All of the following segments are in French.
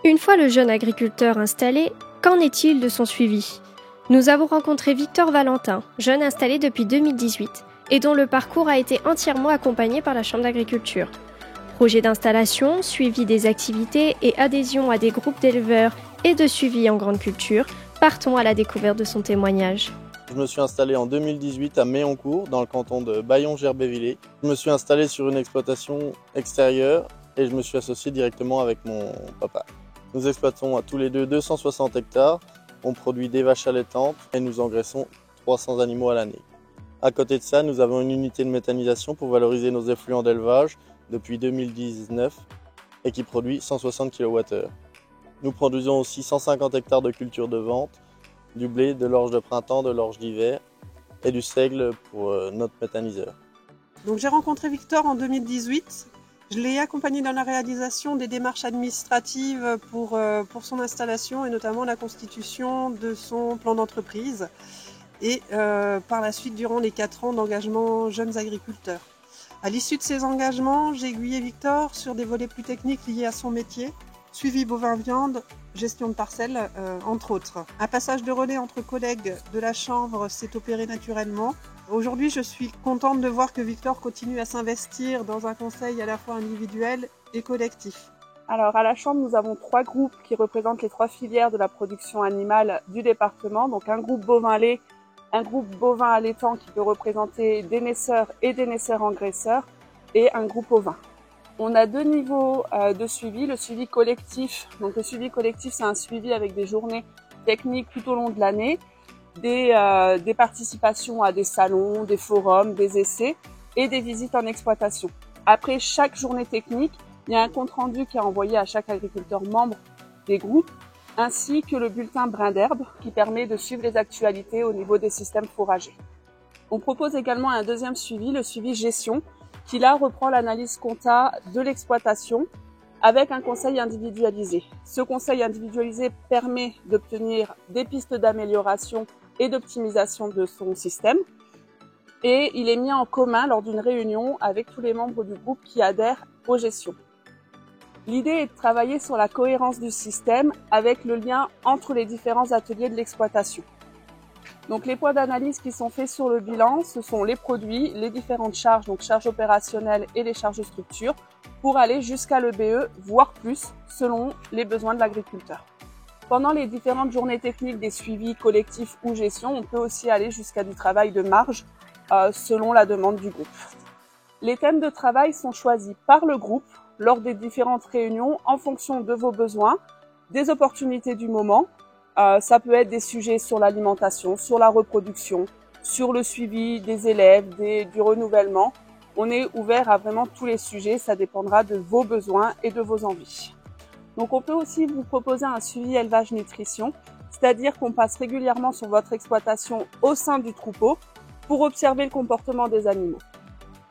Une fois le jeune agriculteur installé, qu'en est-il de son suivi ? Nous avons rencontré Victor Valentin, jeune installé depuis 2018 et dont le parcours a été entièrement accompagné par la Chambre d'agriculture. Projet d'installation, suivi des activités et adhésion à des groupes d'éleveurs et de suivi en grande culture, partons à la découverte de son témoignage. Je me suis installé en 2018 à Méhoncourt, dans le canton de Bayon-Gerbévillers. Je me suis installé sur une exploitation extérieure et je me suis associé directement avec mon papa. Nous exploitons à tous les deux 260 hectares, on produit des vaches allaitantes et nous engraissons 300 animaux à l'année. À côté de ça, nous avons une unité de méthanisation pour valoriser nos effluents d'élevage depuis 2019 et qui produit 160 kWh. Nous produisons aussi 150 hectares de cultures de vente, du blé, de l'orge de printemps, de l'orge d'hiver et du seigle pour notre méthaniseur. Donc j'ai rencontré Victor en 2018. Je l'ai accompagné dans la réalisation des démarches administratives pour son installation et notamment la constitution de son plan d'entreprise et par la suite durant les 4 ans d'engagement jeunes agriculteurs. À l'issue de ces engagements, j'ai aiguillé Victor sur des volets plus techniques liés à son métier, suivi bovin-viande, gestion de parcelles, entre autres. Un passage de relais entre collègues de la Chambre s'est opéré naturellement. Aujourd'hui, je suis contente de voir que Victor continue à s'investir dans un conseil à la fois individuel et collectif. Alors, à la Chambre, nous avons 3 groupes qui représentent les 3 filières de la production animale du département. Donc, un groupe bovin-lait, un groupe bovin allaitant qui peut représenter des naisseurs et des naisseurs engraisseurs et un groupe ovin. On a 2 niveaux de suivi. Le suivi collectif. Donc, le suivi collectif, c'est un suivi avec des journées techniques tout au long de l'année. Des participations à des salons, des forums, des essais et des visites en exploitation. Après chaque journée technique, il y a un compte-rendu qui est envoyé à chaque agriculteur membre des groupes, ainsi que le bulletin brin d'herbe qui permet de suivre les actualités au niveau des systèmes fourragers. On propose également un deuxième suivi, le suivi gestion, qui là reprend l'analyse compta de l'exploitation avec un conseil individualisé. Ce conseil individualisé permet d'obtenir des pistes d'amélioration et d'optimisation de son système. Et il est mis en commun lors d'une réunion avec tous les membres du groupe qui adhèrent aux gestions. L'idée est de travailler sur la cohérence du système avec le lien entre les différents ateliers de l'exploitation. Donc les points d'analyse qui sont faits sur le bilan, ce sont les produits, les différentes charges, donc charges opérationnelles et les charges de structure, pour aller jusqu'à l'EBE, voire plus, selon les besoins de l'agriculteur. Pendant les différentes journées techniques des suivis collectifs ou gestion, on peut aussi aller jusqu'à du travail de marge selon la demande du groupe. Les thèmes de travail sont choisis par le groupe lors des différentes réunions en fonction de vos besoins, des opportunités du moment. Ça peut être des sujets sur l'alimentation, sur la reproduction, sur le suivi des élèves, du renouvellement. On est ouvert à vraiment tous les sujets, ça dépendra de vos besoins et de vos envies. Donc on peut aussi vous proposer un suivi élevage-nutrition, c'est-à-dire qu'on passe régulièrement sur votre exploitation au sein du troupeau pour observer le comportement des animaux.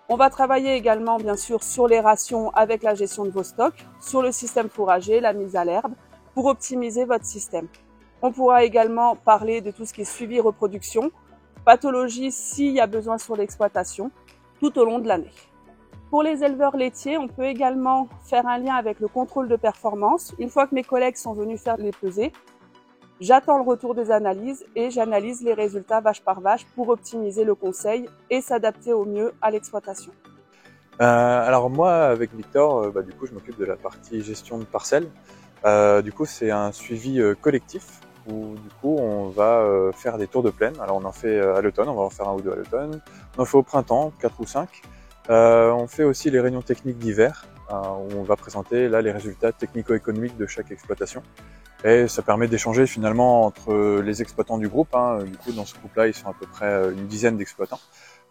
On va travailler également bien sûr sur les rations avec la gestion de vos stocks, sur le système fourrager, la mise à l'herbe, pour optimiser votre système. On pourra également parler de tout ce qui est suivi reproduction, pathologie s'il y a besoin sur l'exploitation, tout au long de l'année. Pour les éleveurs laitiers, on peut également faire un lien avec le contrôle de performance. Une fois que mes collègues sont venus faire les pesées, j'attends le retour des analyses et j'analyse les résultats vache par vache pour optimiser le conseil et s'adapter au mieux à l'exploitation. Alors moi, avec Victor, du coup, je m'occupe de la partie gestion de parcelles. Du coup, c'est un suivi collectif où du coup, on va faire des tours de plaine. Alors on en fait à l'automne, on va en faire 1 ou 2 à l'automne. On en fait au printemps, 4 ou 5. On fait aussi les réunions techniques d'hiver, où on va présenter là les résultats technico-économiques de chaque exploitation. Et ça permet d'échanger finalement entre les exploitants du groupe. Du coup, dans ce groupe-là, ils sont à peu près une dizaine d'exploitants.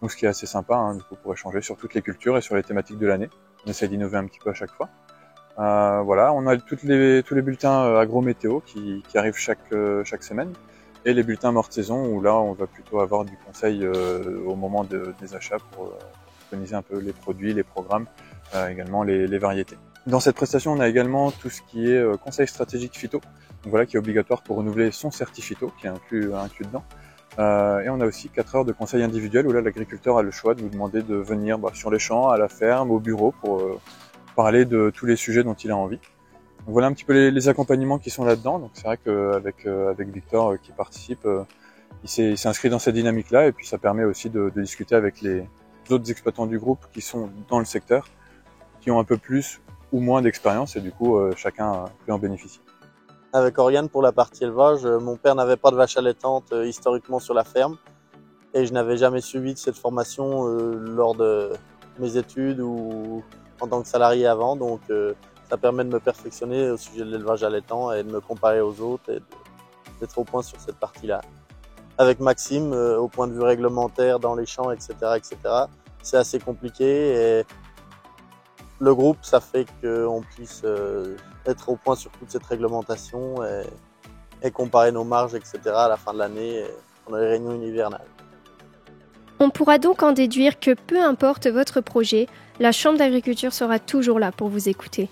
Donc ce qui est assez sympa, du coup, pour échanger sur toutes les cultures et sur les thématiques de l'année. On essaie d'innover un petit peu à chaque fois. Voilà, on a tous les bulletins agro-météo qui arrivent chaque semaine. Et les bulletins morte-saison, où là, on va plutôt avoir du conseil au moment des achats pour préconiser un peu les produits, les programmes, également les variétés. Dans cette prestation, on a également tout ce qui est conseil stratégique phyto, donc voilà, qui est obligatoire pour renouveler son certif phyto, qui est inclus dedans. Et on a aussi 4 heures de conseil individuel, où là, l'agriculteur a le choix de nous demander de venir sur les champs, à la ferme, au bureau, pour parler de tous les sujets dont il a envie. Voilà un petit peu les accompagnements qui sont là-dedans. Donc c'est vrai qu'avec avec Victor qui participe, il s'est inscrit dans cette dynamique-là et puis ça permet aussi de discuter avec les autres exploitants du groupe qui sont dans le secteur, qui ont un peu plus ou moins d'expérience et du coup chacun peut en bénéficier. Avec Oriane, pour la partie élevage, mon père n'avait pas de vache allaitante historiquement sur la ferme et je n'avais jamais suivi de cette formation lors de mes études ou en tant que salarié avant, donc ça permet de me perfectionner au sujet de l'élevage allaitant et de me comparer aux autres et d'être au point sur cette partie-là. Avec Maxime, au point de vue réglementaire dans les champs, etc., c'est assez compliqué et le groupe, ça fait qu'on puisse être au point sur toute cette réglementation et comparer nos marges, etc. à la fin de l'année pendant les réunions hivernales. On pourra donc en déduire que peu importe votre projet, la Chambre d'agriculture sera toujours là pour vous écouter.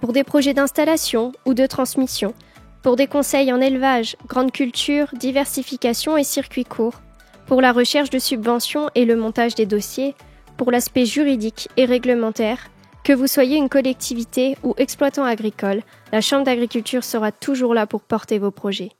Pour des projets d'installation ou de transmission, pour des conseils en élevage, grande culture, diversification et circuits courts, pour la recherche de subventions et le montage des dossiers, pour l'aspect juridique et réglementaire, que vous soyez une collectivité ou exploitant agricole, la Chambre d'agriculture sera toujours là pour porter vos projets.